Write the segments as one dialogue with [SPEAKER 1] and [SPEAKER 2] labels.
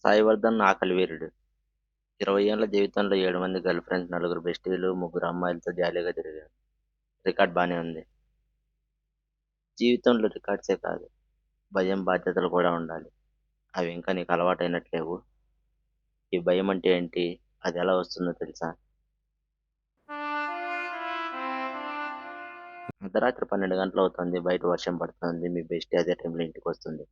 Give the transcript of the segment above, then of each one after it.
[SPEAKER 1] సాయివర్ధన్ ఆకలివీరుడు. 20 ఏళ్ల జీవితంలో 7 మంది గర్ల్ ఫ్రెండ్స్, నలుగురు బెస్టీలు, ముగ్గురు అమ్మాయిలతో జాలీగా తిరిగాడు. రికార్డ్ బానే ఉంది. జీవితంలో రికార్డ్సే కాదు, భయం, బాధ్యతలు కూడా ఉండాలి. అవి ఇంకా నీకు అలవాటైనట్లేవు. ఈ భయం అంటే ఏంటి? అది ఎలా వస్తుందో తెలుసా? అర్ధరాత్రి 12 గంటలవుతోంది. బయట వర్షం పడుతోంది. మీ బెస్టీ అదే టైంలో ఇంటికొస్తుంది.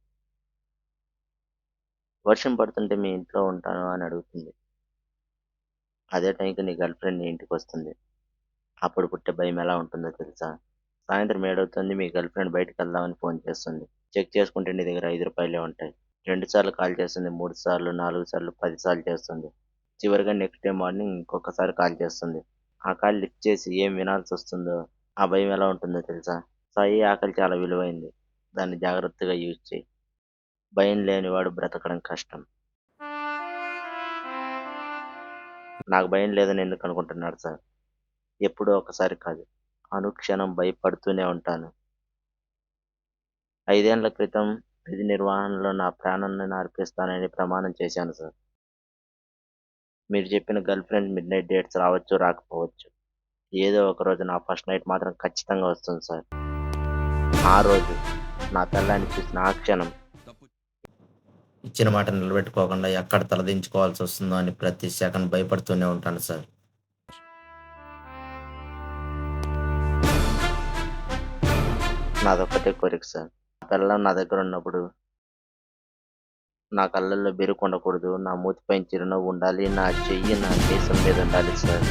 [SPEAKER 1] వర్షం పడుతుంటే మీ ఇంట్లో ఉంటాను అని అడుగుతుంది. అదే టైంకి నీ గర్ల్ ఫ్రెండ్ నీ ఇంటికొస్తుంది. అప్పుడు పుట్టే భయం ఎలా ఉంటుందో తెలుసా? సాయంత్రం 7 అవుతుంది. మీ గర్ల్ ఫ్రెండ్ బయటికెళ్దామని ఫోన్ చేస్తుంది. చెక్ చేసుకుంటే నీ దగ్గర రూ. 5 ఉంటాయి. 2 సార్లు కాల్ చేస్తుంది. 3 సార్లు, 4 సార్లు, 10 సార్లు చేస్తుంది. చివరిగా నెక్స్ట్ డే మార్నింగ్ ఇంకొకసారి కాల్ చేస్తుంది. ఆ కాల్ లిఫ్ట్ చేసి ఏం వినాల్సొస్తుందో, ఆ భయం ఎలా ఉంటుందో తెలుసా? సాయి, ఆకలి చాలా విలువైంది. దాన్ని జాగ్రత్తగా యూజ్ చెయి. భయం లేనివాడు బ్రతకడం కష్టం. నాకు భయం లేదని ఎందుకనుకుంటున్నారు సార్? ఎప్పుడో ఒకసారి కాదు, అనుక్షణం భయపడుతూనే ఉంటాను. 5 ఏళ్ల క్రితం విధి నిర్వహణలో నా ప్రాణాన్ని అర్పిస్తానని ప్రమాణం చేశాను సార్. మీరు చెప్పిన గర్ల్ ఫ్రెండ్ మిడ్‌నైట్ డేట్స్ రావచ్చు, రాకపోవచ్చు. ఏదో ఒక రోజు నా ఫస్ట్ నైట్ మాత్రం ఖచ్చితంగా వస్తుంది సార్. ఆ రోజు నా పెళ్ళాన్ని చూసిన ఆ క్షణం
[SPEAKER 2] ఇచ్చిన మాట నిలబెట్టుకోకుండా ఎక్కడ తలదించుకోవాల్సొస్తుందో అని ప్రతి సెకను భయపడుతూనే ఉంటాను సార్.
[SPEAKER 1] నాదొక్కటే కోరిక సార్. నా పెళ్ళాం నా దగ్గరున్నప్పుడు నా కళ్ళల్లో బెరుకుండకూడదు. నా మూతిపైన చిరునవ్వు ఉండాలి. నా చెయ్యి నా మీసం మీద ఉండాలి సార్.